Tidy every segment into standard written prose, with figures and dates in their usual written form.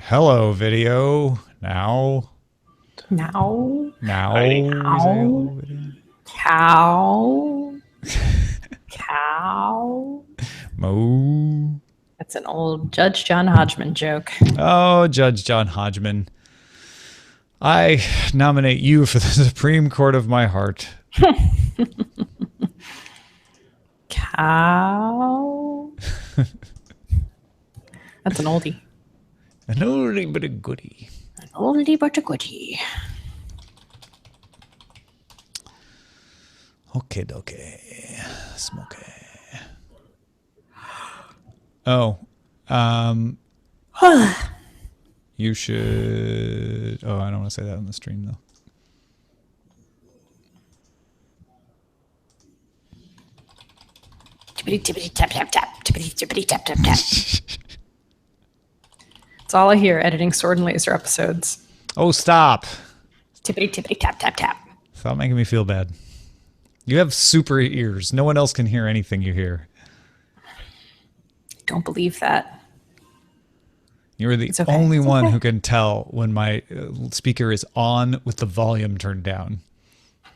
Hello, video. Now. Now. Now. Cow. Cow. Moo. That's an old Judge John Hodgman joke. Oh, Judge John Hodgman. I nominate you for the Supreme Court of my heart. Cow. That's an oldie. An oldie but a goodie. An oldie but a goodie. Okay, dokie. Smoky. Oh, you should. Oh, I don't want to say that on the stream though. Tippity tippity tap tap tap. Tippity tippity tap tap tap. It's all I hear editing Sword and Laser episodes. Oh, stop. Tippity tippity tap tap tap. Stop making me feel bad. You have super ears. No one else can hear anything you hear. Don't believe that. You're the Okay. only It's one okay. who can tell when my speaker is on with the volume turned down.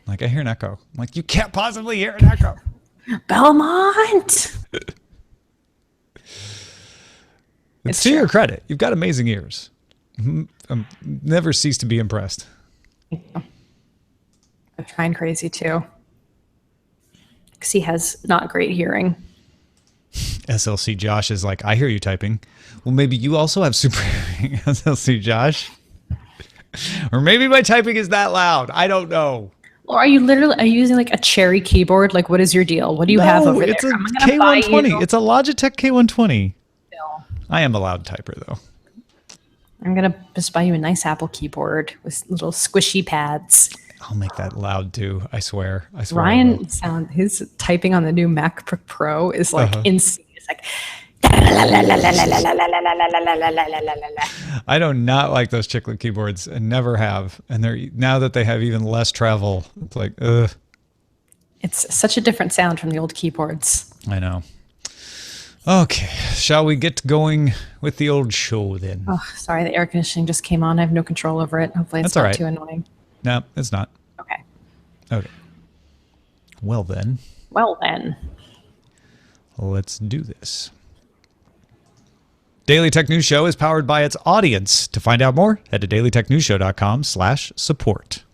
Like, I hear an echo. I'm like, you can't possibly hear an echo. Belmont. It's to your credit. You've got amazing ears. Never cease to be impressed. I'm trying crazy too. Because he has not great hearing. SLC Josh is like, I hear you typing. Well, maybe you also have super hearing, SLC Josh. Or maybe my typing is that loud. I don't know. Or are you using like a cherry keyboard? Like, what is your deal? What do you have over it's there? a I'm gonna buy K120. you- It's a Logitech K120. No. I am a loud typer, though. I'm gonna just buy you a nice Apple keyboard with little squishy pads. I'll make that loud, too. I swear. I swear. Ryan his typing on the new MacBook Pro is like insane. It's like I do not like those chiclet keyboards and never have. And they're now that they have even less travel, it's like, ugh. it's such a different sound from the old keyboards. I know. Okay, shall we get going with the old show then? Oh, sorry, the air conditioning just came on. I have no control over it. Hopefully it's That's all not right. too annoying. No, it's not. Okay. Okay. Well then, Well then. let's do this. Daily Tech News Show is powered by its audience. To find out more, head to dailytechnewsshow.com/support.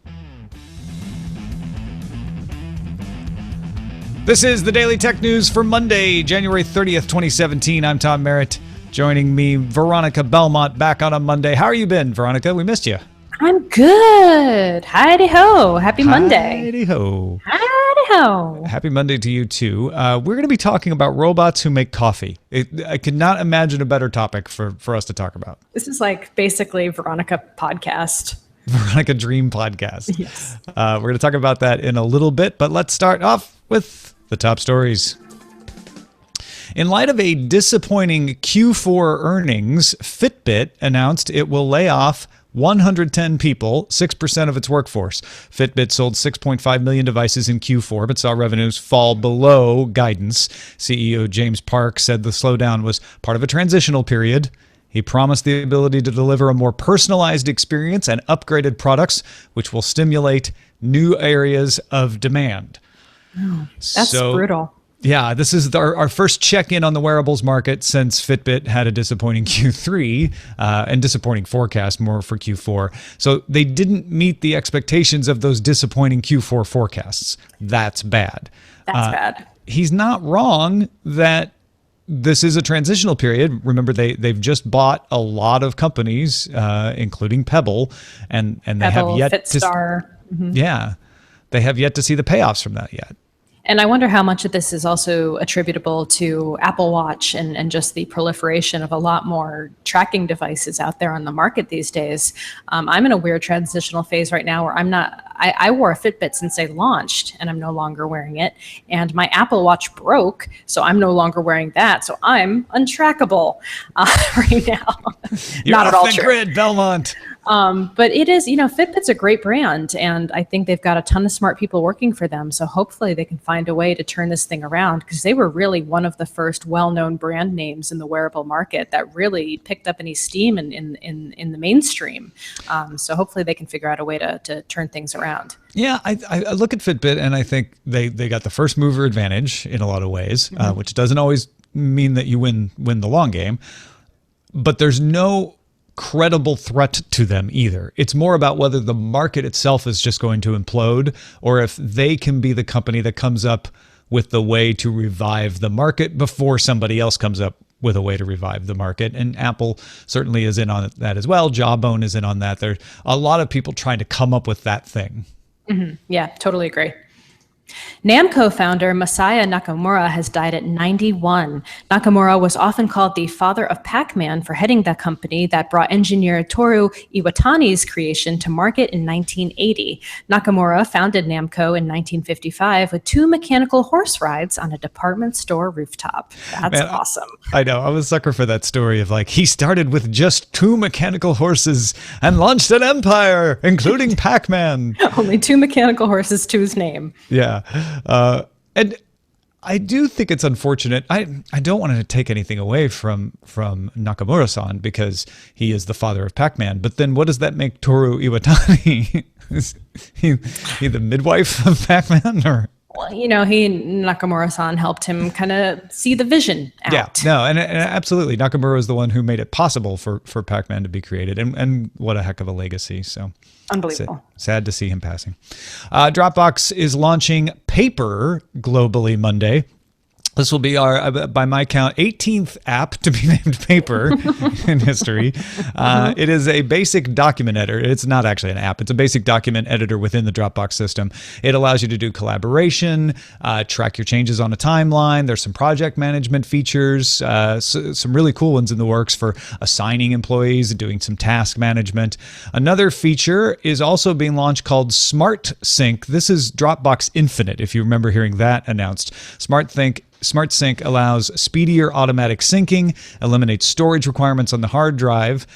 This is the Daily Tech News for Monday, January 30th, 2017. I'm Tom Merritt. Joining me, Veronica Belmont, back on a Monday. How are you been, Veronica? We missed you. I'm good. Howdy ho. Happy Monday. Howdy ho. Howdy ho. Happy Monday to you, too. We're going to be talking about robots who make coffee. I could not imagine a better topic for us to talk about. This is like basically Veronica podcast. Veronica Dream Podcast. Yes. We're going to talk about that in a little bit, but let's start off with the top stories. In light of a disappointing Q4 earnings, Fitbit announced it will lay off 110 people, 6% of its workforce. Fitbit sold 6.5 million devices in Q4, but saw revenues fall below guidance. CEO James Park said the slowdown was part of a transitional period. He promised the ability to deliver a more personalized experience and upgraded products, which will stimulate new areas of demand. That's brutal. Yeah, this is our first check-in on the wearables market since Fitbit had a disappointing Q3 and disappointing forecast more for Q4. So they didn't meet the expectations of those disappointing Q4 forecasts. That's bad. That's bad. He's not wrong that this is a transitional period. Remember, they've just bought a lot of companies, including Pebble, and they Pebble, have yet Fitstar. Yeah, they have yet to see the payoffs from that yet. And I wonder how much of this is also attributable to Apple Watch and just the proliferation of a lot more tracking devices out there on the market these days. I'm in a weird transitional phase right now where I wore a Fitbit since they launched and I'm no longer wearing it. And my Apple Watch broke, so I'm no longer wearing that. So I'm untrackable right now. You're Not at off all the true. grid, Belmont. But it is, Fitbit's a great brand, and I think they've got a ton of smart people working for them. So hopefully they can find a way to turn this thing around, because they were really one of the first well-known brand names in the wearable market that really picked up any steam in the mainstream. So hopefully they can figure out a way to turn things around. Yeah, I look at Fitbit and I think they got the first mover advantage in a lot of ways, which doesn't always mean that you win the long game. But there's no credible threat to them either. It's more about whether the market itself is just going to implode, or if they can be the company that comes up with the way to revive the market before somebody else comes up with a way to revive the market. And Apple certainly is in on that as well. Jawbone is in on that. There's a lot of people trying to come up with that thing. Yeah, totally agree. Namco founder Masaya Nakamura has died at 91. Nakamura was often called the father of Pac-Man for heading the company that brought engineer Toru Iwatani's creation to market in 1980. Nakamura founded Namco in 1955 with 2 mechanical horse rides on a department store rooftop. That's awesome. I know. I'm a sucker for that story of he started with just 2 mechanical horses and launched an empire, including Pac-Man. Only 2 mechanical horses to his name. Yeah. And I do think it's unfortunate. I don't want to take anything away from Nakamura-san, because he is the father of Pac-Man. But then what does that make Toru Iwatani? Is he the midwife of Pac-Man, or? Well, Nakamura-san helped him kind of see the vision out. Yeah, no, and absolutely. Nakamura is the one who made it possible for Pac-Man to be created, and what a heck of a legacy. So unbelievable. Sad to see him passing. Dropbox is launching Paper globally Monday. This will be our, by my count, 18th app to be named Paper in history. It is a basic document editor. It's not actually an app. It's a basic document editor within the Dropbox system. It allows you to do collaboration, track your changes on a timeline. There's some project management features, some really cool ones in the works for assigning employees and doing some task management. Another feature is also being launched called Smart Sync. This is Dropbox Infinite, if you remember hearing that announced. Smart Sync allows speedier automatic syncing, eliminates storage requirements on the hard drive,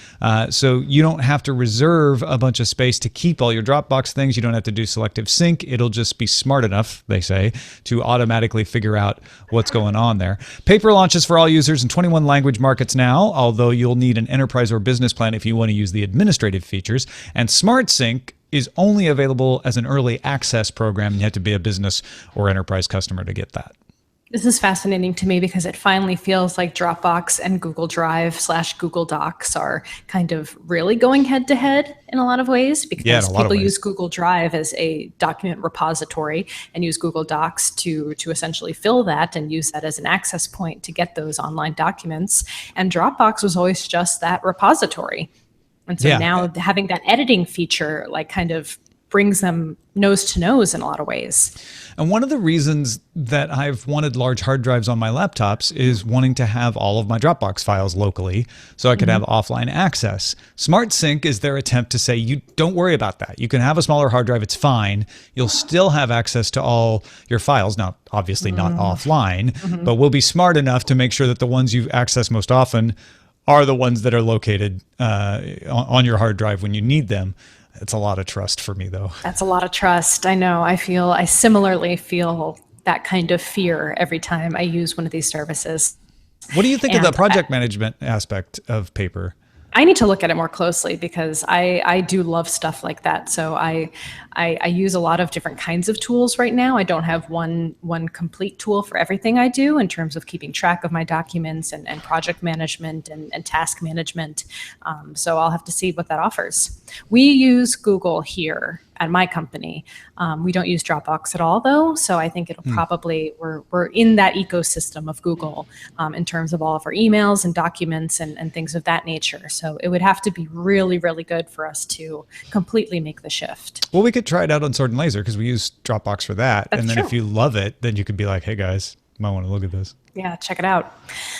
so you don't have to reserve a bunch of space to keep all your Dropbox things. You don't have to do selective sync. It'll just be smart enough, they say, to automatically figure out what's going on there. Paper launches for all users in 21 language markets now, although you'll need an enterprise or business plan if you want to use the administrative features. And Smart Sync is only available as an early access program. You have to be a business or enterprise customer to get that. This is fascinating to me because it finally feels like Dropbox and Google Drive / Google Docs are kind of really going head to head in a lot of ways, because people use Google Drive as a document repository and use Google Docs to essentially fill that and use that as an access point to get those online documents. And Dropbox was always just that repository. And so now having that editing feature kind of brings them nose to nose in a lot of ways. And one of the reasons that I've wanted large hard drives on my laptops is wanting to have all of my Dropbox files locally so I could have offline access. Smart Sync is their attempt to say, you don't worry about that. You can have a smaller hard drive. It's fine. You'll still have access to all your files. Now, obviously not offline, but we'll be smart enough to make sure that the ones you access most often are the ones that are located on your hard drive when you need them. It's a lot of trust for me, though. That's a lot of trust. I know. I similarly feel that kind of fear every time I use one of these services. What do you think of the project management aspect of Paper? I need to look at it more closely because I do love stuff like that. So I use a lot of different kinds of tools right now. I don't have one complete tool for everything I do in terms of keeping track of my documents and project management and task management. So I'll have to see what that offers. We use Google here at my company. We don't use Dropbox at all, though. So I think it'll probably, we're in that ecosystem of Google in terms of all of our emails and documents and things of that nature. So it would have to be really, really good for us to completely make the shift. Well, we could try it out on Sword and Laser because we use Dropbox for that. That's and then true. If you love it, then you could be like, hey guys, might want to look at this. Yeah, check it out.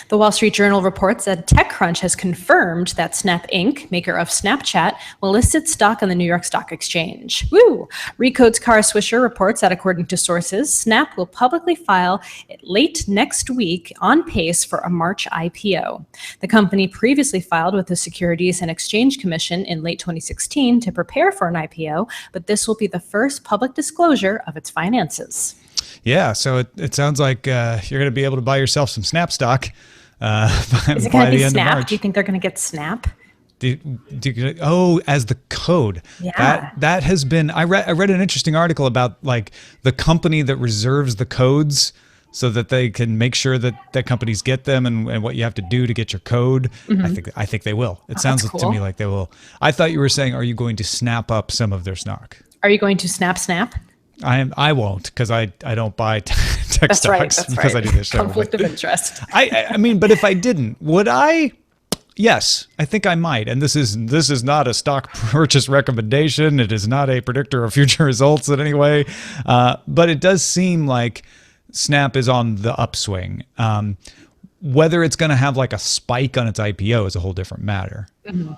The Wall Street Journal reports that TechCrunch has confirmed that Snap Inc., maker of Snapchat, will list its stock on the New York Stock Exchange. Woo! Recode's Kara Swisher reports that, according to sources, Snap will publicly file late next week on pace for a March IPO. The company previously filed with the Securities and Exchange Commission in late 2016 to prepare for an IPO, but this will be the first public disclosure of its finances. Yeah, so it sounds like you're going to be able to buy yourself some Snap stock Is it going to be Snap? Do you think they're going to get Snap? As the code. Yeah. That has been. I read an interesting article about like the company that reserves the codes so that they can make sure that companies get them and what you have to do to get your code. Mm-hmm. I think they will. It sounds cool. to me like they will. I thought you were saying, are you going to snap up some of their stock? Are you going to Snap? I won't, because I don't buy tech stocks because I do this show. Conflict of interest. I mean, but if I didn't, would I? Yes, I think I might. And this is not a stock purchase recommendation. It is not a predictor of future results in any way. But it does seem like Snap is on the upswing. Whether it's going to have like a spike on its IPO is a whole different matter. Mm-hmm.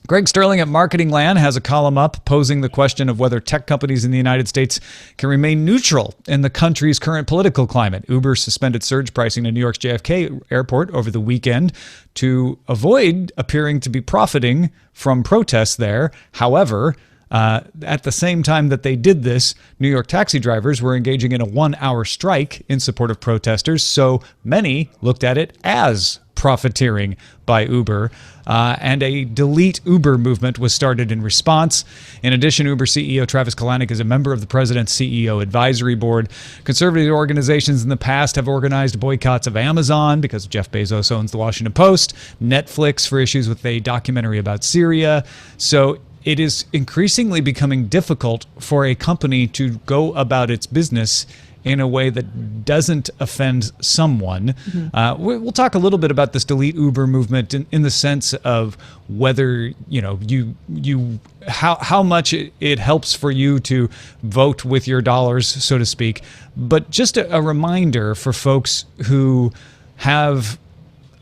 Greg Sterling at Marketing Land has a column up posing the question of whether tech companies in the United States can remain neutral in the country's current political climate. Uber suspended surge pricing to New York's JFK airport over the weekend to avoid appearing to be profiting from protests there. However, at the same time that they did this, New York taxi drivers were engaging in a 1-hour strike in support of protesters. So many looked at it as profiteering by Uber, and a delete Uber movement was started in response. In addition, Uber CEO Travis Kalanick is a member of the president's CEO advisory board. Conservative organizations in the past have organized boycotts of Amazon because Jeff Bezos owns the Washington Post, Netflix for issues with a documentary about Syria. So it is increasingly becoming difficult for a company to go about its business in a way that doesn't offend someone. Mm-hmm. We'll talk a little bit about this delete Uber movement in the sense of whether how much it helps for you to vote with your dollars, so to speak. But just a reminder for folks who have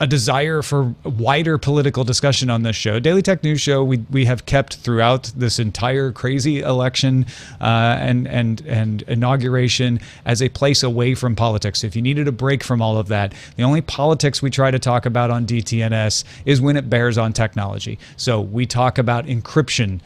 a desire for wider political discussion on this show. Daily Tech News Show, we have kept throughout this entire crazy election and inauguration as a place away from politics. If you needed a break from all of that, the only politics we try to talk about on DTNS is when it bears on technology. So we talk about encryption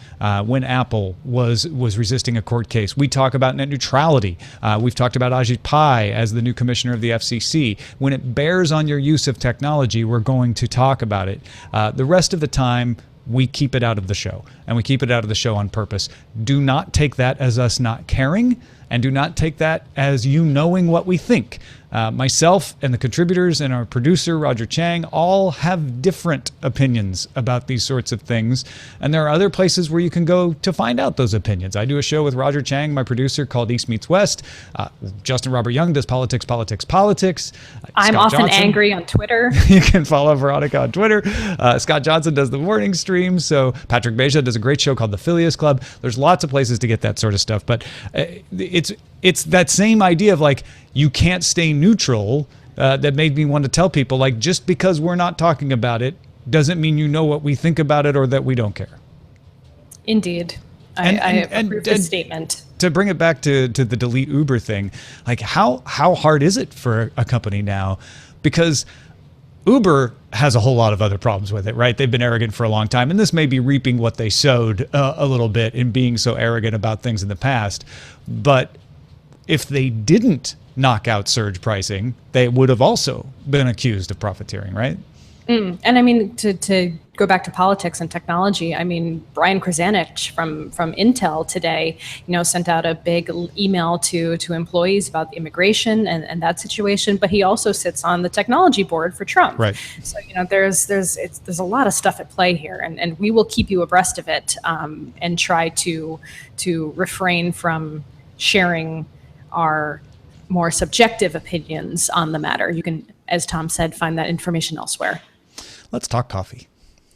when Apple was resisting a court case. We talk about net neutrality. We've talked about Ajit Pai as the new commissioner of the FCC. When it bears on your use of technology, we're going to talk about it. The rest of the time, we keep it out of the show, and we keep it out of the show on purpose. Do not take that as us not caring, and do not take that as you knowing what we think. Myself and the contributors and our producer, Roger Chang, all have different opinions about these sorts of things. And there are other places where you can go to find out those opinions. I do a show with Roger Chang, my producer, called East Meets West. Justin Robert Young does Politics. I'm often angry on Twitter. You can follow Veronica on Twitter. Scott Johnson does the morning stream. So Patrick Beja does a great show called The Phileas Club. There's lots of places to get that sort of stuff. But it's that same idea of like, you can't stay neutral that made me want to tell people, like, just because we're not talking about it doesn't mean you know what we think about it or that we don't care. Indeed. I approve this statement. To bring it back to the delete Uber thing, like how hard is it for a company now? Because Uber has a whole lot of other problems with it, right? They've been arrogant for a long time, and this may be reaping what they sowed a little bit in being so arrogant about things in the past. But if they didn't knock out surge pricing, they would have also been accused of profiteering, right? And I mean, to go back to politics and technology, I mean, Brian Krzanich from Intel today, sent out a big email to employees about the immigration and that situation, but he also sits on the technology board for Trump. Right. So, there's a lot of stuff at play here, and we will keep you abreast of it and try to refrain from sharing our more subjective opinions on the matter. You can, as Tom said, find that information elsewhere. Let's talk coffee.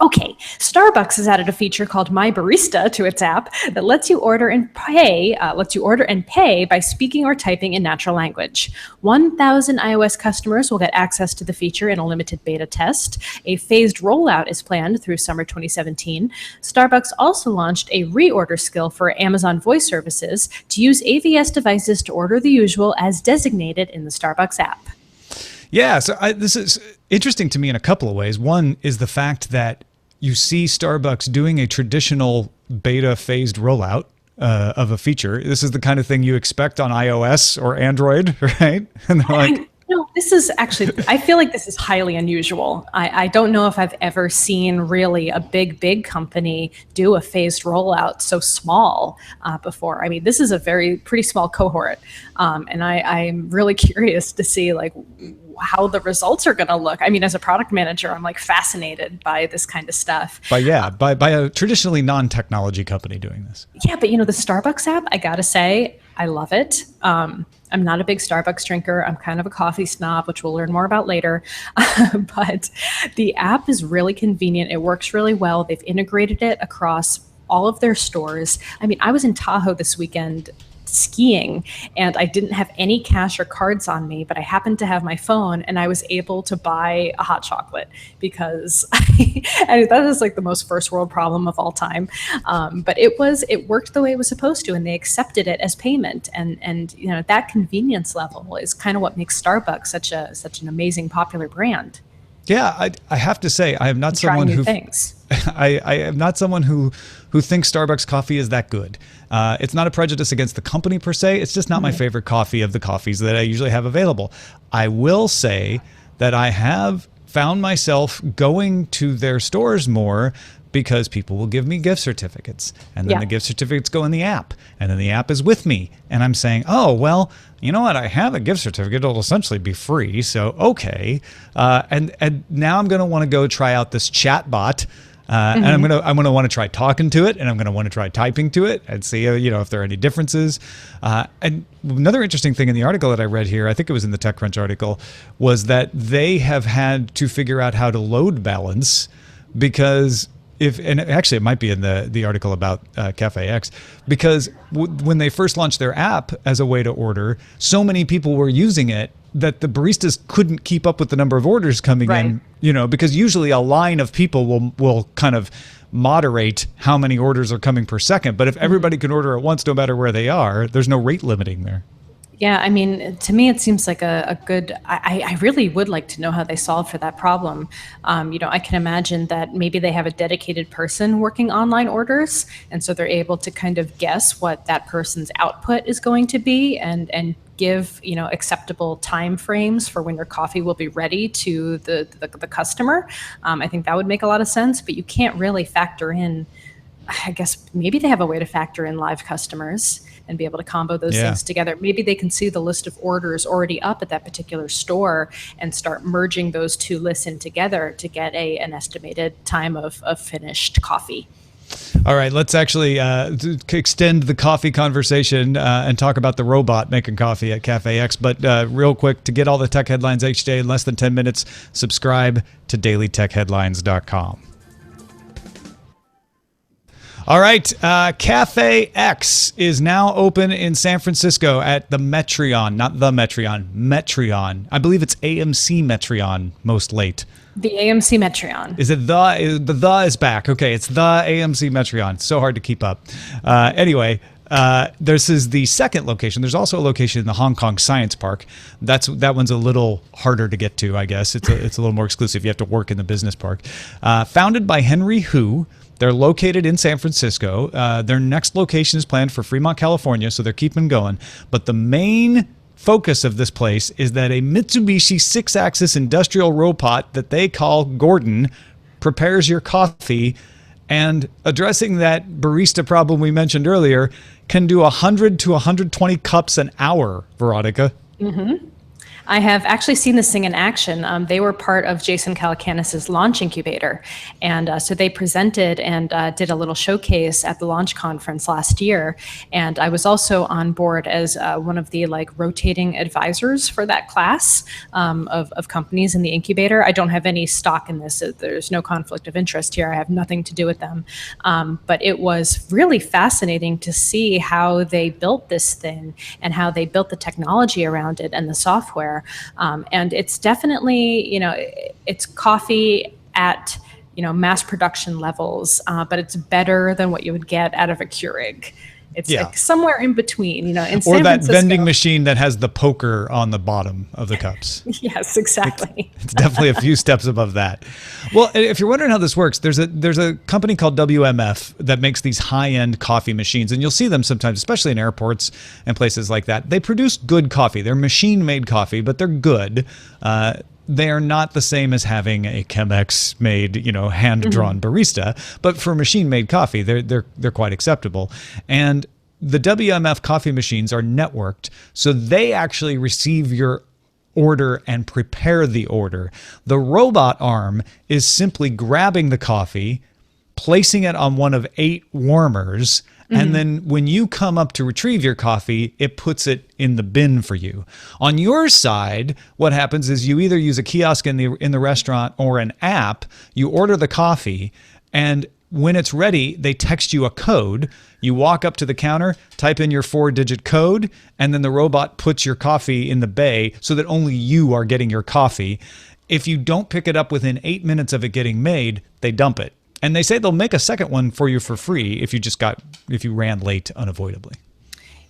Okay, Starbucks has added a feature called My Barista to its app that lets you order and pay by speaking or typing in natural language. 1,000 iOS customers will get access to the feature in a limited beta test. A phased rollout is planned through summer 2017. Starbucks also launched a reorder skill for Amazon Voice Services to use AVS devices to order the usual as designated in the Starbucks app. Yeah, so this is interesting to me in a couple of ways. One is the fact that you see Starbucks doing a traditional beta phased rollout of a feature. This is the kind of thing you expect on iOS or Android, right? And they're like, no, this is actually, I feel like this is highly unusual. I don't know if I've ever seen really a big company do a phased rollout so small before. I mean, this is a pretty small cohort. And I'm really curious to see like how the results are going to look. I mean, as a product manager, I'm like fascinated by this kind of stuff. But yeah, by a traditionally non-technology company doing this. Yeah, but the Starbucks app, I got to say, I love it. I'm not a big Starbucks drinker. I'm kind of a coffee snob, which we'll learn more about later. But the app is really convenient. It works really well. They've integrated it across all of their stores. I mean, I was in Tahoe this weekend skiing and I didn't have any cash or cards on me, but I happened to have my phone and I was able to buy a hot chocolate because and that is like the most first world problem of all time. But it worked the way it was supposed to and they accepted it as payment. And that convenience level is kind of what makes Starbucks such an amazing popular brand. Yeah, I have to say, I am not someone who I am not someone who thinks Starbucks coffee is that good. It's not a prejudice against the company per se. It's just not my favorite coffee of the coffees that I usually have available. I will say that I have found myself going to their stores more because people will give me gift certificates and then the gift certificates go in the app and then the app is with me. And I'm saying, oh, well, you know what? I have a gift certificate. It'll essentially be free. So, okay. And now I'm going to want to go try out this chat bot. And I'm gonna want to try talking to it, and I'm gonna want to try typing to it, and see if there are any differences. And another interesting thing in the article that I read here, I think it was in the TechCrunch article, was that they have had to figure out how to load balance because and actually it might be in the article about Cafe X, because when they first launched their app as a way to order, so many people were using it that the baristas couldn't keep up with the number of orders coming in, because usually a line of people will kind of moderate how many orders are coming per second. But if everybody can order at once, no matter where they are, there's no rate limiting there. Yeah, I mean, to me, it seems like a good, I really would like to know how they solve for that problem. I can imagine that maybe they have a dedicated person working online orders. And so they're able to kind of guess what that person's output is going to be and give, acceptable time frames for when your coffee will be ready to the customer. I think that would make a lot of sense, but you can't really factor in, I guess maybe they have a way to factor in live customers and be able to combo those things together. Maybe they can see the list of orders already up at that particular store and start merging those two lists in together to get an estimated time of finished coffee. All right, let's actually extend the coffee conversation and talk about the robot making coffee at Cafe X. But real quick, to get all the tech headlines each day in less than 10 minutes, subscribe to dailytechheadlines.com. All right, Cafe X is now open in San Francisco at the Metreon, not the Metreon, Metreon. I believe it's AMC Metreon most late. The AMC Metreon. Is it the is back? Okay, it's the AMC Metreon. So hard to keep up. Anyway, this is the second location. There's also a location in the Hong Kong Science Park. That one's a little harder to get to, I guess. It's a little more exclusive. You have to work in the business park. Founded by Henry Hu. They're located in San Francisco. Their next location is planned for Fremont, California, so they're keeping going. But the main focus of this place is that a Mitsubishi 6-axis industrial robot that they call Gordon prepares your coffee, and addressing that barista problem we mentioned earlier, can do 100 to 120 cups an hour, Veronica. I have actually seen this thing in action. They were part of Jason Calacanis's launch incubator. And so they presented and did a little showcase at the launch conference last year. And I was also on board as one of the rotating advisors for that class of companies in the incubator. I don't have any stock in this. There's no conflict of interest here. I have nothing to do with them. But it was really fascinating to see how they built this thing and how they built the technology around it and the software. And it's definitely, it's coffee at, mass production levels, but it's better than what you would get out of a Keurig. It's like somewhere in between, in San Or that Francisco. vending machine that has the poker on the bottom of the cups. Yes, exactly. It's definitely a few steps above that. Well, if you're wondering how this works, there's a company called WMF that makes these high-end coffee machines, and you'll see them sometimes, especially in airports and places like that. They produce good coffee. They're machine-made coffee, but they're good. They are not the same as having a Chemex made, hand-drawn barista, but for machine-made coffee, they're quite acceptable. And the WMF coffee machines are networked, so they actually receive your order and prepare the order. The robot arm is simply grabbing the coffee, placing it on one of 8 warmers, and then when you come up to retrieve your coffee, it puts it in the bin for you. On your side, what happens is you either use a kiosk in the restaurant or an app. You order the coffee, and when it's ready, they text you a code. You walk up to the counter, type in your 4-digit code, and then the robot puts your coffee in the bay so that only you are getting your coffee. If you don't pick it up within 8 minutes of it getting made, they dump it. And they say they'll make a second one for you for free if you ran late unavoidably.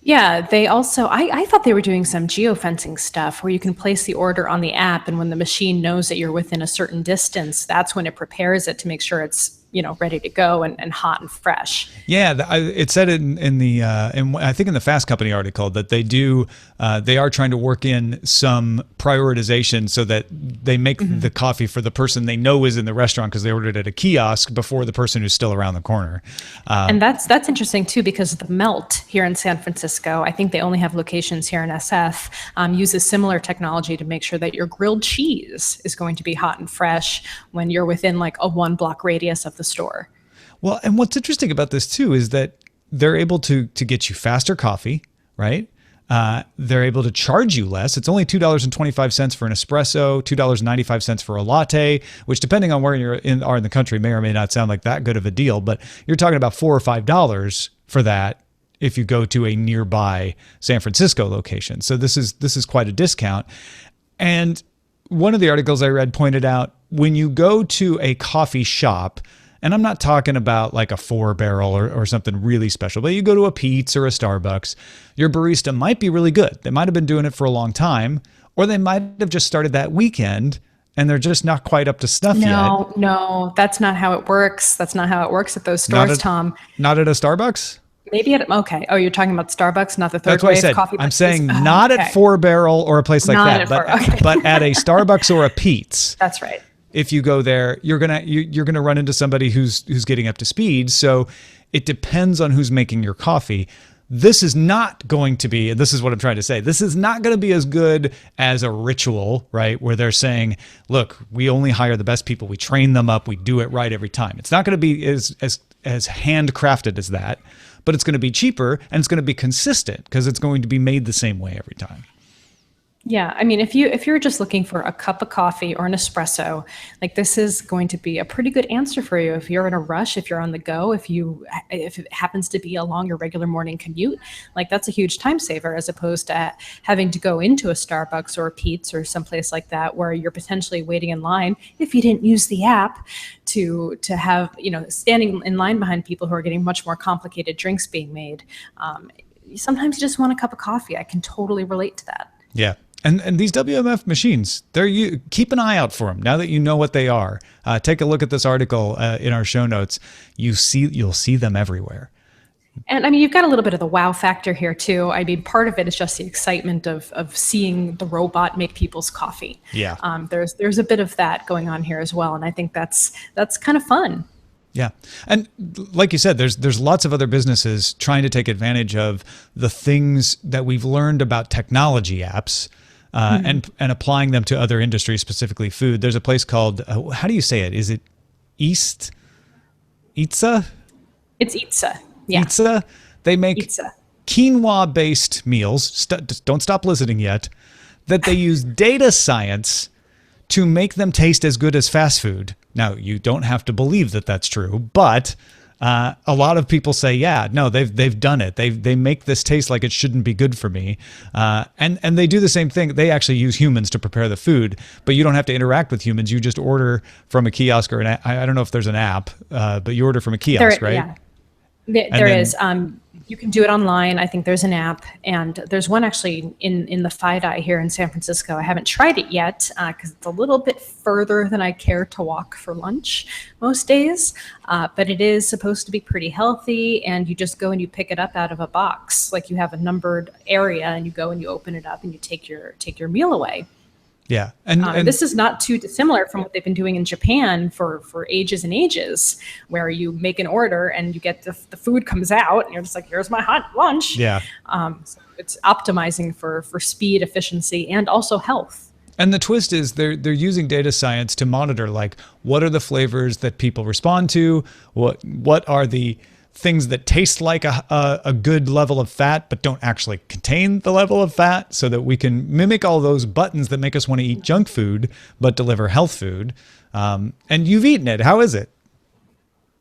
Yeah, they also, I thought they were doing some geofencing stuff where you can place the order on the app, and when the machine knows that you're within a certain distance, that's when it prepares it to make sure it's ready to go and hot and fresh. Yeah, it said in I think in the Fast Company article that they are trying to work in some prioritization so that they make the coffee for the person they know is in the restaurant because they ordered at a kiosk before the person who's still around the corner. And that's interesting too, because the Melt here in San Francisco, I think they only have locations here in SF, uses similar technology to make sure that your grilled cheese is going to be hot and fresh when you're within a 1-block radius of the store. Well, and what's interesting about this too is that they're able to get you faster coffee, right? They're able to charge you less. It's only $2.25 for an espresso, $2.95 for a latte, which depending on where you're in the country may or may not sound like that good of a deal, but you're talking about $4 or $5 for that if you go to a nearby San Francisco location. So this is quite a discount. And one of the articles I read pointed out when you go to a coffee shop, and I'm not talking about like a 4-barrel or something really special, but you go to a Pete's or a Starbucks, your barista might be really good. They might have been doing it for a long time, or they might have just started that weekend and they're just not quite up to snuff yet. No, that's not how it works. That's not how it works at those stores, Tom. Not at a Starbucks? Maybe okay. Oh, you're talking about Starbucks, not the third wave coffee places? I'm saying not at 4-barrel or a place like that, but at a Starbucks or a Pete's. That's right. If you go there, you're gonna run into somebody who's getting up to speed. So it depends on who's making your coffee. This is not going to be, and this is what I'm trying to say, this is not going to be as good as a Ritual, right? Where they're saying, look, we only hire the best people. We train them up. We do it right every time. It's not going to be as handcrafted as that, but it's going to be cheaper and it's going to be consistent because it's going to be made the same way every time. Yeah, I mean, if you're just looking for a cup of coffee or an espresso, like this is going to be a pretty good answer for you if you're in a rush, if you're on the go, if it happens to be along your regular morning commute, like that's a huge time saver as opposed to having to go into a Starbucks or a Pete's or someplace like that where you're potentially waiting in line if you didn't use the app to have, standing in line behind people who are getting much more complicated drinks being made. Sometimes you just want a cup of coffee. I can totally relate to that. Yeah. And these WMF machines, keep an eye out for them. Now that you know what they are, take a look at this article in our show notes. You'll see them everywhere. And I mean, you've got a little bit of the wow factor here too. I mean, part of it is just the excitement of seeing the robot make people's coffee. Yeah. There's a bit of that going on here as well, and I think that's kind of fun. Yeah. And like you said, there's lots of other businesses trying to take advantage of the things that we've learned about technology apps and applying them to other industries, specifically food. There's a place called, how do you say it? Is it Itza? It's Itza. Yeah. Itza. They make Itza. quinoa-based meals. Don't stop listening yet. That they use data science to make them taste as good as fast food. Now, you don't have to believe that that's true, but a lot of people say, yeah, no, they've done it. They make this taste like it shouldn't be good for me. And they do the same thing. They actually use humans to prepare the food, but you don't have to interact with humans. You just order from a kiosk or I don't know if there's an app, but you order from a kiosk, right? Yeah. There is. You can do it online. I think there's an app, and there's one actually in the FiDi here in San Francisco. I haven't tried it yet because it's a little bit further than I care to walk for lunch most days. But it is supposed to be pretty healthy, and you just go and you pick it up out of a box. Like you have a numbered area, and you go and you open it up, and you take your meal away. Yeah. And this is not too dissimilar from what they've been doing in Japan for ages and ages, where you make an order and you get the food comes out and you're just like, here's my hot lunch. Yeah. So it's optimizing for speed, efficiency, and also health. And the twist is they're using data science to monitor, like, what are the flavors that people respond to? What are the things that taste like a good level of fat but don't actually contain the level of fat, so that we can mimic all those buttons that make us want to eat junk food but deliver health food. And you've eaten it. How is it?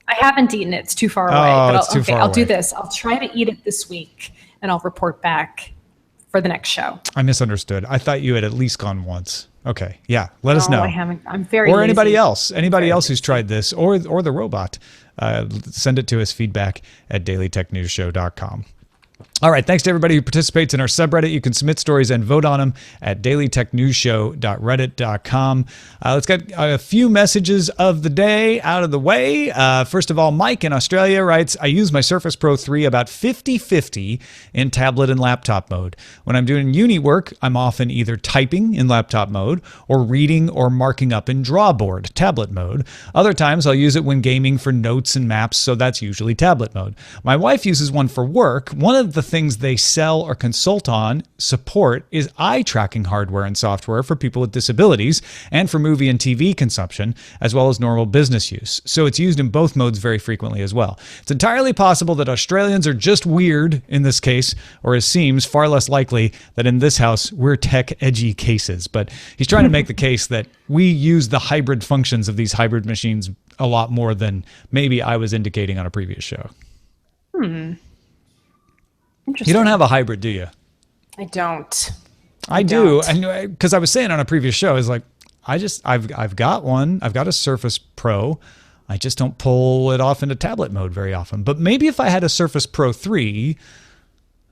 I haven't eaten it. It's too far away. Oh, But it's too far I'll do away. this. I'll try to eat it this week, and I'll report back for the next show. I misunderstood. I thought you had at least gone once. Okay. Yeah. Let us know. I haven't. I'm very Or lazy. anybody else who's tried this, or the robot. Send it to us, feedback@dailytechnewsshow.com. All right. Thanks to everybody who participates in our subreddit. You can submit stories and vote on them at dailytechnewsshow.reddit.com. Let's get a few messages of the day out of the way. First of all, Mike in Australia writes, I use my Surface Pro 3 about 50-50 in tablet and laptop mode. When I'm doing uni work, I'm often either typing in laptop mode or reading or marking up in Drawboard, tablet mode. Other times I'll use it when gaming for notes and maps, so that's usually tablet mode. My wife uses one for work. One of the things they sell or consult on support is eye tracking hardware and software for people with disabilities and for movie and TV consumption, as well as normal business use. So it's used in both modes very frequently as well. It's entirely possible that Australians are just weird in this case, or it seems far less likely that in this house we're tech edgy cases. But he's trying to make the case that we use the hybrid functions of these hybrid machines a lot more than maybe I was indicating on a previous show. Interesting. You don't have a hybrid, do you? I don't. I do. And because I was saying on a previous show, is like, I've got one. I've got a Surface Pro. I just don't pull it off into tablet mode very often. But maybe if I had a Surface Pro 3,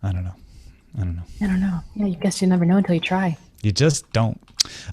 I don't know. Yeah, you guess you never know until you try. You just don't.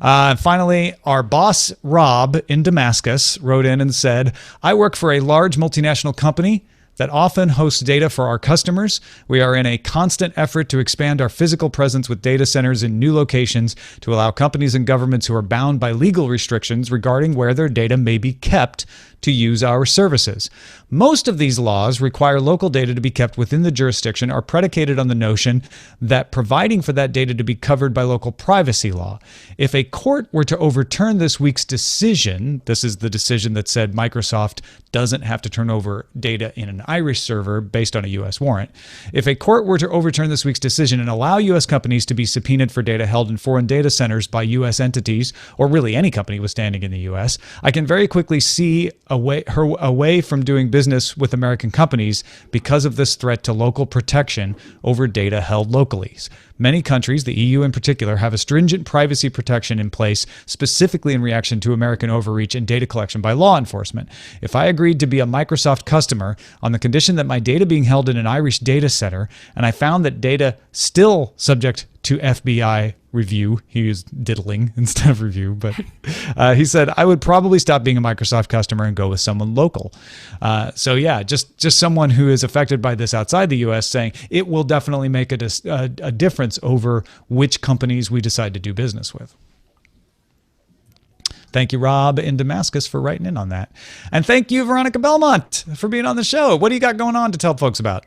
Finally, our boss, Rob, in Damascus, wrote in and said, I work for a large multinational company that often hosts data for our customers. We are in a constant effort to expand our physical presence with data centers in new locations to allow companies and governments who are bound by legal restrictions regarding where their data may be kept to use our services. Most of these laws require local data to be kept within the jurisdiction are predicated on the notion that providing for that data to be covered by local privacy law. If a court were to overturn this week's decision, this is the decision that said Microsoft doesn't have to turn over data in an Irish server based on a U.S. warrant. If a court were to overturn this week's decision and allow U.S. companies to be subpoenaed for data held in foreign data centers by U.S. entities, or really any company with standing in the U.S., I can very quickly see away from doing business with American companies because of this threat to local protection over data held locally. Many countries, the EU in particular, have a stringent privacy protection in place specifically in reaction to American overreach and data collection by law enforcement. If I agreed to be a Microsoft customer on the condition that my data being held in an Irish data center, and I found that data still subject to FBI review, he used diddling instead of review, but he said, I would probably stop being a Microsoft customer and go with someone local. So yeah, just someone who is affected by this outside the US saying it will definitely make a difference over which companies we decide to do business with. Thank you, Rob in Damascus, for writing in on that. And thank you, Veronica Belmont, for being on the show. What do you got going on to tell folks about?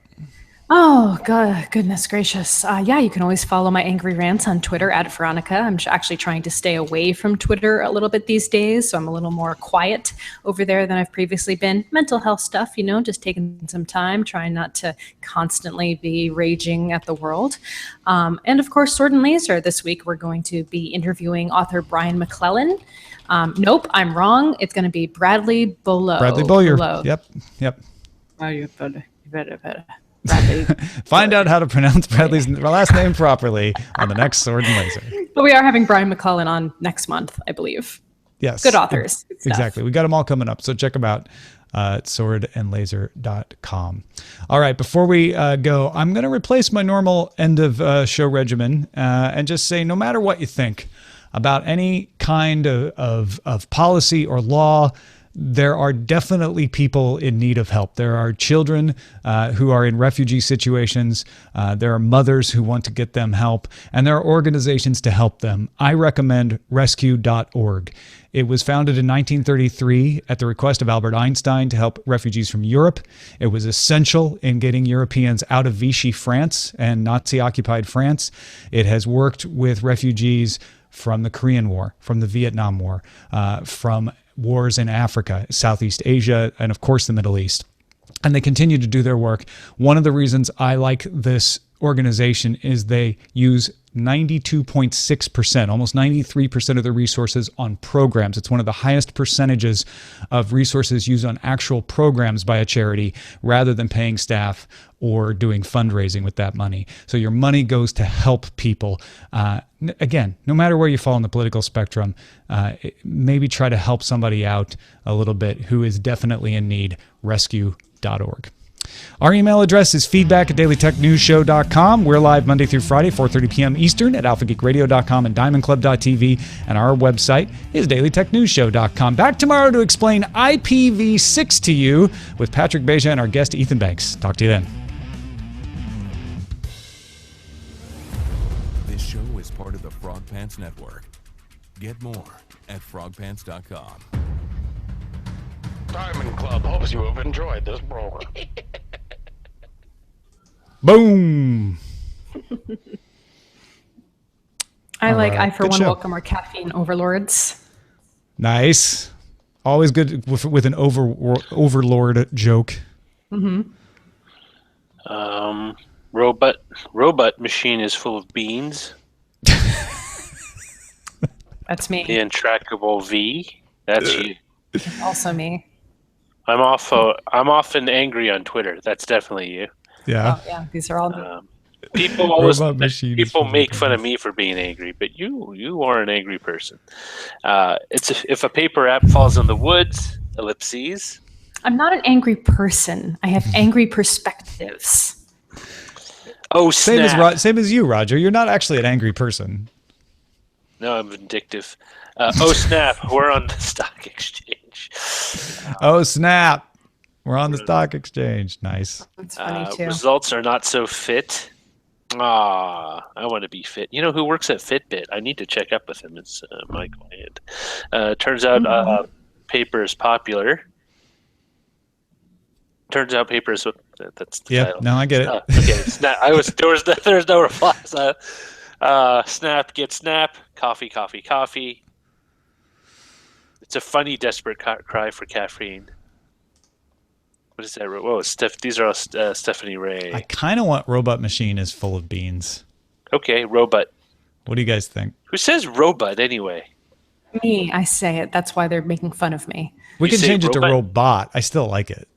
Oh, God, goodness gracious. Yeah, you can always follow my angry rants on Twitter at Veronica. I'm actually trying to stay away from Twitter a little bit these days, so I'm a little more quiet over there than I've previously been. Mental health stuff, just taking some time, trying not to constantly be raging at the world. And of course, Sword and Laser. This week, we're going to be interviewing author Brian McClellan. Nope, I'm wrong. It's going to be Bradley Beaulieu. Bradley Beaulieu. Yep. Oh, you better. Bradley. Find out how to pronounce Bradley's last name properly on the next Sword and Laser. But we are having Brian McClellan on next month, I believe. Yes. Good authors. Good stuff. Exactly. We got them all coming up. So check them out at swordandlaser.com. All right. Before we go, I'm going to replace my normal end of show regimen and just say, no matter what you think about any kind of policy or law, there are definitely people in need of help. There are children who are in refugee situations. There are mothers who want to get them help, and there are organizations to help them. I recommend rescue.org. It was founded in 1933 at the request of Albert Einstein to help refugees from Europe. It was essential in getting Europeans out of Vichy France and Nazi-occupied France. It has worked with refugees from the Korean War, from the Vietnam War, from wars in Africa, Southeast Asia, and of course the Middle East. And they continue to do their work. One of the reasons I like this organization is they use 92.6%, almost 93% of the resources on programs. It's one of the highest percentages of resources used on actual programs by a charity rather than paying staff or doing fundraising with that money. So your money goes to help people. Again, no matter where you fall on the political spectrum, maybe try to help somebody out a little bit who is definitely in need. Rescue.org. Our email address is feedback@dailytechnewsshow.com. We're live Monday through Friday, 4:30 p.m. Eastern at alphageekradio.com and diamondclub.tv. And our website is dailytechnewsshow.com. Back tomorrow to explain IPv6 to you with Patrick Beja and our guest Ethan Banks. Talk to you then. This show is part of the Frog Pants Network. Get more at frogpants.com. Diamond Club hopes you have enjoyed this program. Boom. I for Good one show. welcome our caffeine overlords. Nice. Always good with an overlord joke. Robot machine is full of beans. That's me. The intractable V. That's you. Also me. I'm often angry on Twitter. That's definitely you. Yeah. Oh, yeah, these are all me. People Robot machine is full of make fun of beans. me for being angry, but you are an angry person. If a paper app falls in the woods, ellipses. I'm not an angry person. I have angry perspectives. Oh, Same snap. same as you, Roger. You're not actually an angry person. No, I'm vindictive. Oh, snap. We're on the stock exchange. Oh, snap. We're on the stock exchange. Nice. That's funny too. Results are not so fit. I want to be fit. You know who works at Fitbit? I need to check up with him. It's my client. Turns out paper is popular. Turns out paper is that's the Yeah, title. no, I get it. Okay, snap. There was no replies. Snap, get snap. Coffee. It's a funny, desperate cry for caffeine. What is that? Whoa, these are all Stephanie Ray. I kind of want Robot Machine is full of beans. Okay, Robot. What do you guys think? Who says Robot anyway? Me, I say it. That's why they're making fun of me. We You can say change it to robot? robot. I still like it.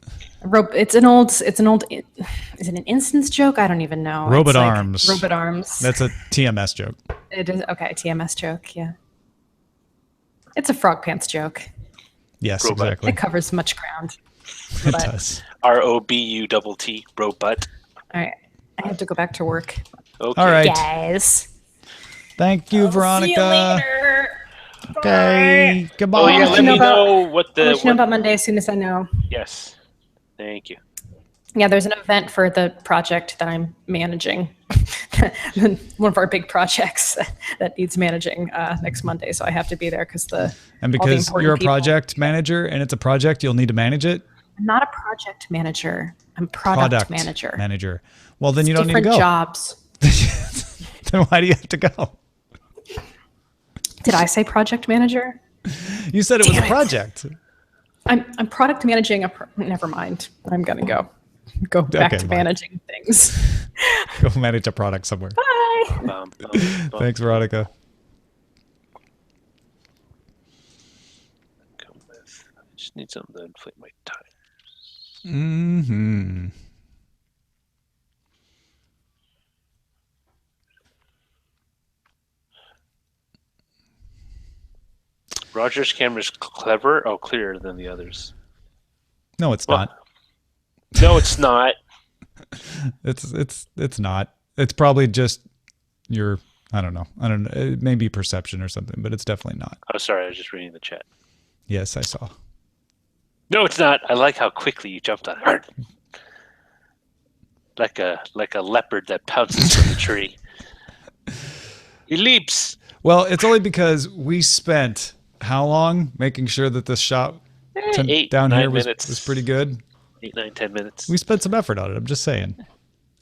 It's an old. Is it an instance joke? I don't even know. Robot It's like arms. Robot arms. That's a TMS joke. It is okay. TMS joke. Yeah. It's a frog pants joke. Yes, Robot. exactly. It covers much ground. It but- does. ROBUTT, Robot. All right. I have to go back to work. Okay. All right. Guys. Thank you, Veronica. See you later. Okay. Goodbye. Oh yeah, I'll let know me about- know what I'll let you know the. about Monday as soon as I know. Yes. Thank you. Yeah, there's an event for the project that I'm managing. One of our big projects that needs managing next Monday, so I have to be there because And because you're a project manager and it's a project, you'll need to manage it. I'm not a project manager. I'm product manager. Manager. Well, then you don't need to Different go. jobs. Then why do you have to go? Did I say project manager? You said it was a project. I'm product managing never mind. I'm gonna go back to bye. managing things. Go manage a product somewhere. Bye. Thanks, Veronica. I just need something to inflate my tires. Mm-hmm. Roger's camera's clearer than the others. No, it's not. No, it's not. It's not. It's probably just your, I don't know. It may be perception or something, but it's definitely not. Oh, sorry, I was just reading the chat. Yes, I saw. No, it's not. I like how quickly you jumped on it. Like a leopard that pounces from the tree. He leaps. Well, it's only because we spent how long making sure that this shot down here was pretty good. 8, 9, 10 minutes. We spent some effort on it, I'm just saying.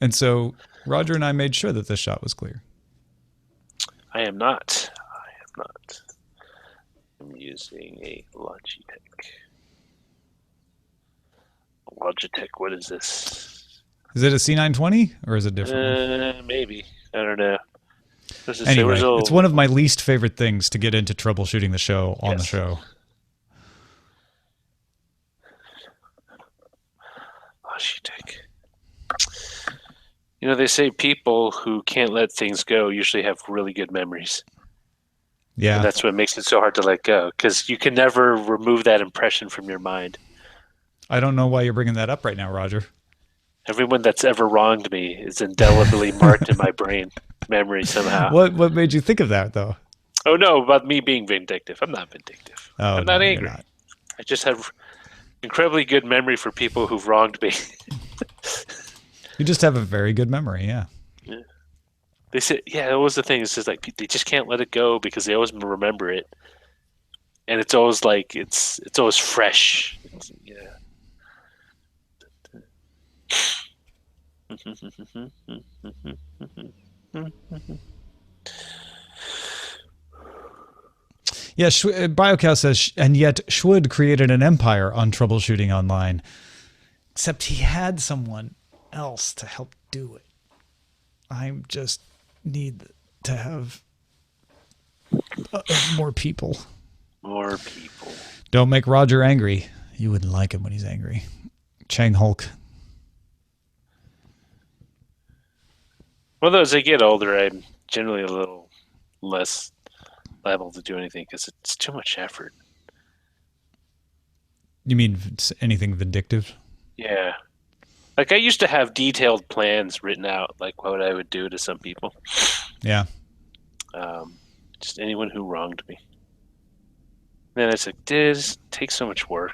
And so Roger and I made sure that this shot was clear. I am not. I'm using a Logitech, what is this? Is it a C920 or is it different? Maybe. I don't know. Anyway, it's one of my least favorite things to get into troubleshooting the show on the show. Logitech. You know, they say people who can't let things go usually have really good memories. Yeah. And that's what makes it so hard to let go, because you can never remove that impression from your mind. I don't know why you're bringing that up right now, Roger. Everyone that's ever wronged me is indelibly marked in my brain memory somehow. What made you think of that, though? Oh, no, about me being vindictive. I'm not vindictive. Oh, I'm not no, angry. you're not. I just have incredibly good memory for people who've wronged me. You just have a very good memory, yeah. They said, that was the thing. It's just like they just can't let it go because they always remember it, and it's always like it's always fresh. Yeah, BioCow says, and yet Schwood created an empire on troubleshooting online, except he had someone else to help do it. I just need to have more people. More people. Don't make Roger angry. You wouldn't like him when he's angry. Chang Hulk. Well, as I get older, I'm generally a little less liable to do anything because it's too much effort. You mean anything vindictive? Yeah. Like I used to have detailed plans written out, like what I would do to some people. Yeah. Just anyone who wronged me. Then it's like, this takes so much work.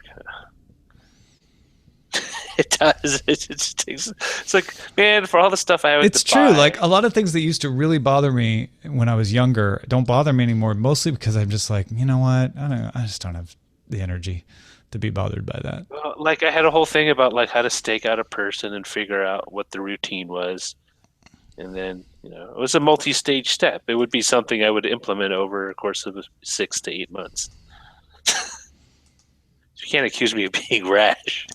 It does. It just takes. It's like, man, for all the stuff I have. It's true. Like a lot of things that used to really bother me when I was younger don't bother me anymore. Mostly because I'm just like, you know what? I just don't have the energy to be bothered by that. Well, like I had a whole thing about like how to stake out a person and figure out what the routine was, and then it was a multi-stage step. It would be something I would implement over a course of 6 to 8 months. You can't accuse me of being rash.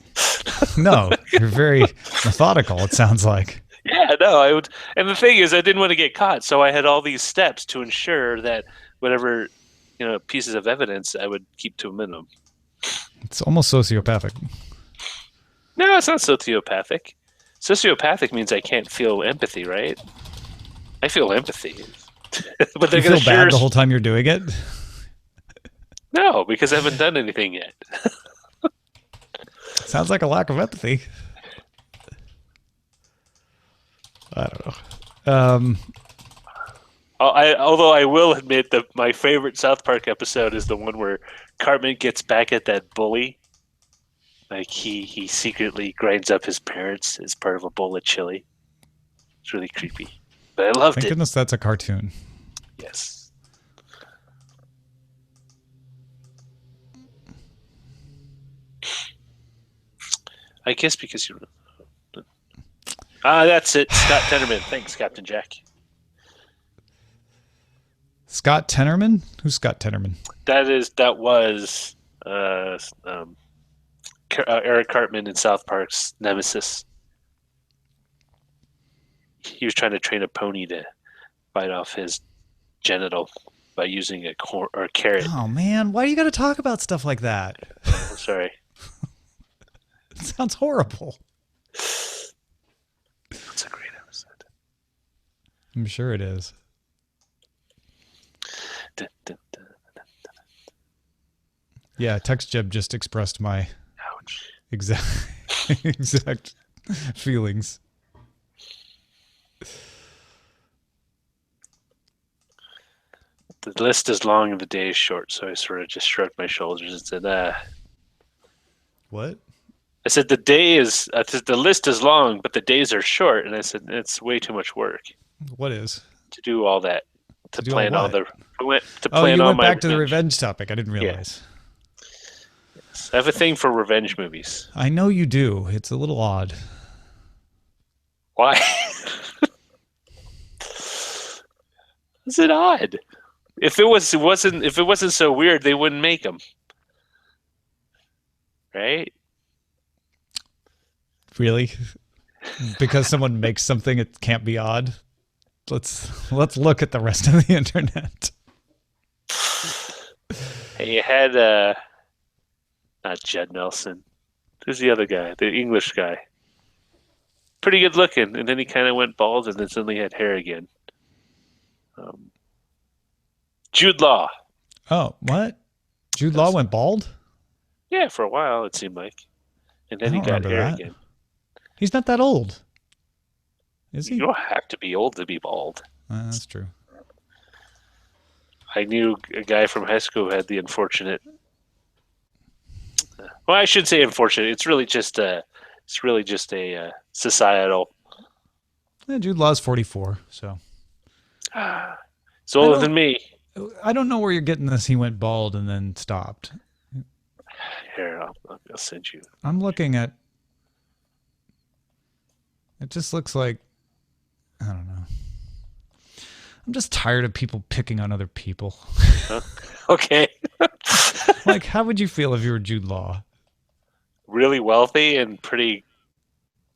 No, you're very methodical, it sounds like. Yeah, no, I would. And the thing is, I didn't want to get caught, so I had all these steps to ensure that whatever, pieces of evidence I would keep to a minimum. It's almost sociopathic. No, it's not sociopathic. Sociopathic means I can't feel empathy, right? I feel empathy. But you feel bad the whole time you're doing it? No, because I haven't done anything yet. Sounds like a lack of empathy. I don't know. Although I will admit that my favorite South Park episode is the one where Cartman gets back at that bully. Like he secretly grinds up his parents as part of a bowl of chili. It's really creepy, but I loved it. Thank goodness that's a cartoon. Yes. I guess because you. That's it. Scott Tenorman. Thanks, Captain Jack. Scott Tenorman? Who's Scott Tenorman? That was Eric Cartman in South Park's nemesis. He was trying to train a pony to bite off his genital by using a carrot. Oh man, why do you got to talk about stuff like that? I'm sorry. It sounds horrible. That's a great episode. I'm sure it is. Dun, dun, dun, dun. Yeah, TextJeb just expressed my Ouch. exact feelings. The list is long and the day is short, so I sort of just shrugged my shoulders and said, What? I said the list is long, but the days are short, and I said it's way too much work What is? to do all that, to do plan all all what? the. Oh, you all went my back to the revenge topic. I didn't realize. I have a thing for revenge movies. I know you do. It's a little odd. Why? Is it odd? If it wasn't so weird, they wouldn't make them, right? Really? Because someone makes something, it can't be odd. Let's look at the rest of the internet. Hey, you had not Judd Nelson. Who's the other guy? The English guy. Pretty good looking, and then he kind of went bald, and then suddenly had hair again. Jude Law. Oh, what? Jude Law went bald? Yeah, for a while it seemed like, and then I he don't got remember hair that. again. He's not that old. Is he? You don't have to be old to be bald. That's true. I knew a guy from high school who had the unfortunate. Well, I should say unfortunate. It's really just a societal. Yeah, Jude Law's 44, so. It's older than me. I don't know where you're getting this. He went bald and then stopped. Here, I'll send you. I'm looking at. It just looks like. I don't know. I'm just tired of people picking on other people. Okay. Like, how would you feel if you were Jude Law? Really wealthy and pretty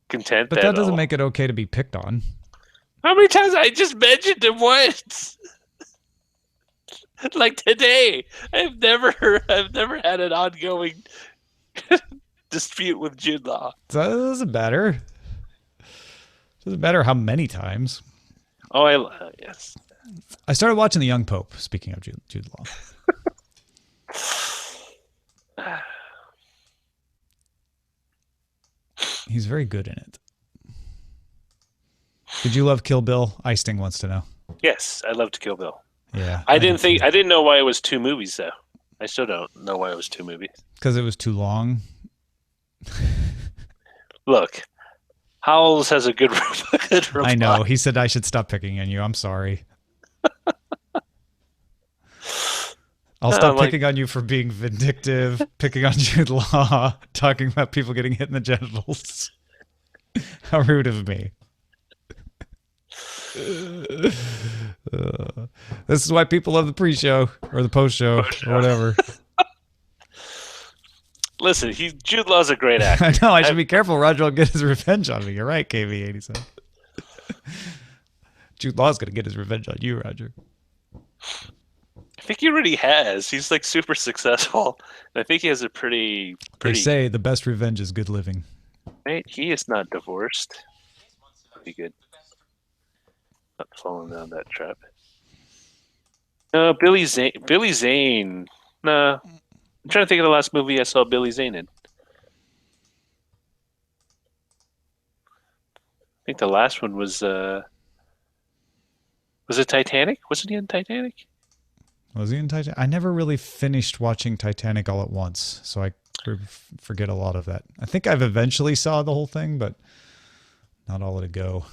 content. But that doesn't make it okay to be picked on. How many times I just mentioned him once? Like today, I've never had an ongoing dispute with Jude Law. So it doesn't matter. It doesn't matter how many times. Oh, yes. I started watching The Young Pope, speaking of Jude Law. He's very good in it. Did you love Kill Bill? Icing wants to know. Yes, I love to Kill Bill. Yeah. I didn't know why it was 2 movies though. I still don't know why it was 2 movies. Because it was too long. Look, Howells has a good reply. I know. He said I should stop picking on you. I'm sorry. I'll stop picking on you for being vindictive, picking on Jude Law, talking about people getting hit in the genitals. How rude of me. This is why people love the pre-show or the post-show or whatever. Listen, Jude Law's a great actor. I know. I should be careful. Roger will get his revenge on me. You're right, KV87. Jude Law's going to get his revenge on you, Roger. I think he already has. He's like super successful. And I think he has a pretty. They say the best revenge is good living. Right? He is not divorced. Pretty good. Not falling down that trap. No, Billy Zane. No. I'm trying to think of the last movie I saw Billy Zane in. I think the last one was it Titanic? Wasn't he in Titanic? Was he in Titanic? I never really finished watching Titanic all at once, so I forget a lot of that. I think I've eventually saw the whole thing, but not all at a go.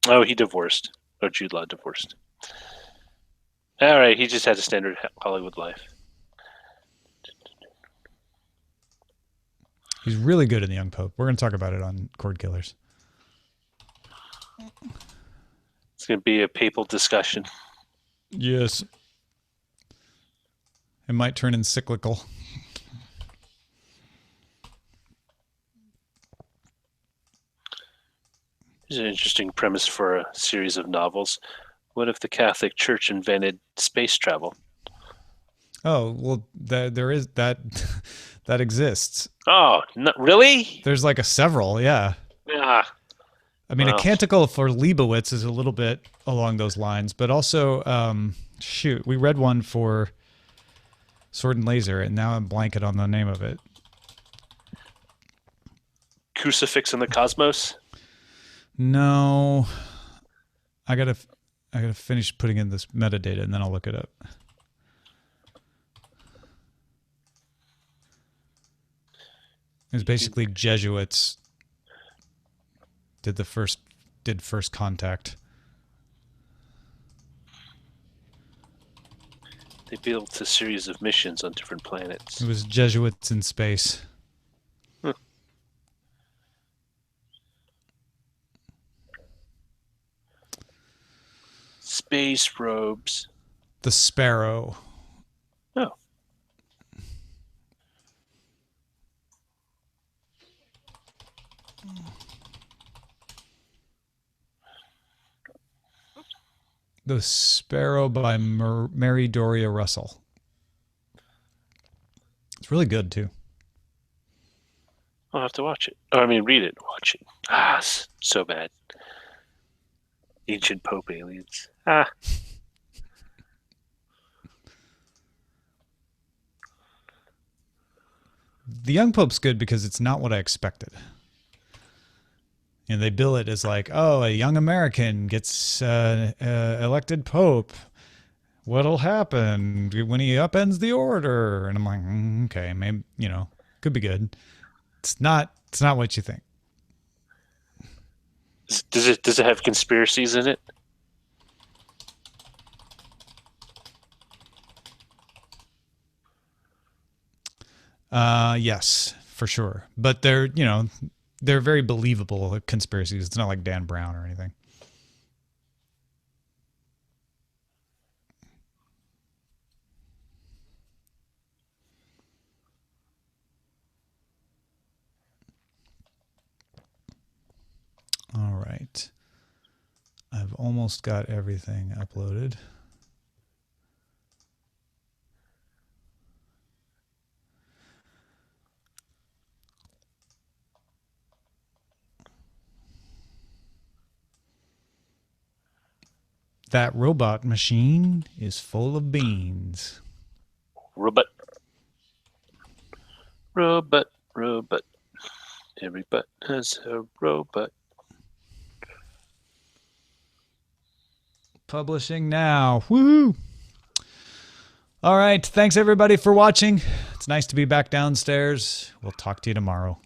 Oh, he divorced. Or Jude Law divorced. All right, he just had a standard Hollywood life. He's really good in The Young Pope. We're going to talk about it on Cord Killers. It's going to be a papal discussion. Yes. It might turn encyclical. It's an interesting premise for a series of novels. What if the Catholic Church invented space travel? Oh, well, there is that that exists. Oh, not really? There's like several, yeah. Yeah. I mean, Wow. A Canticle for Leibowitz is a little bit along those lines, but also, shoot, we read one for Sword and Laser, and now I'm blanking on the name of it. Crucifix in the Cosmos? No, I gotta finish putting in this metadata, and then I'll look it up. It was basically Jesuits did first contact. They built a series of missions on different planets. It was Jesuits in space. Huh. Space robes. The Sparrow. Oh. The Sparrow by Mary Doria Russell. It's really good, too. I'll have to watch it. Oh, I mean, read it. Watch it. Ah, so bad. Ancient Pope aliens. Ah. The Young Pope's good because it's not what I expected. And they bill it as like, oh, a young American gets elected Pope. What'll happen when he upends the order? And I'm like, okay, maybe, could be good. It's not what you think. Does it have conspiracies in it? Yes, for sure. But they're very believable conspiracies. It's not like Dan Brown or anything. All right. I've almost got everything uploaded. That robot machine is full of beans. Robut. Robut. Robut. Every butt has a robot. Publishing now. Woohoo! All right. Thanks, everybody, for watching. It's nice to be back downstairs. We'll talk to you tomorrow.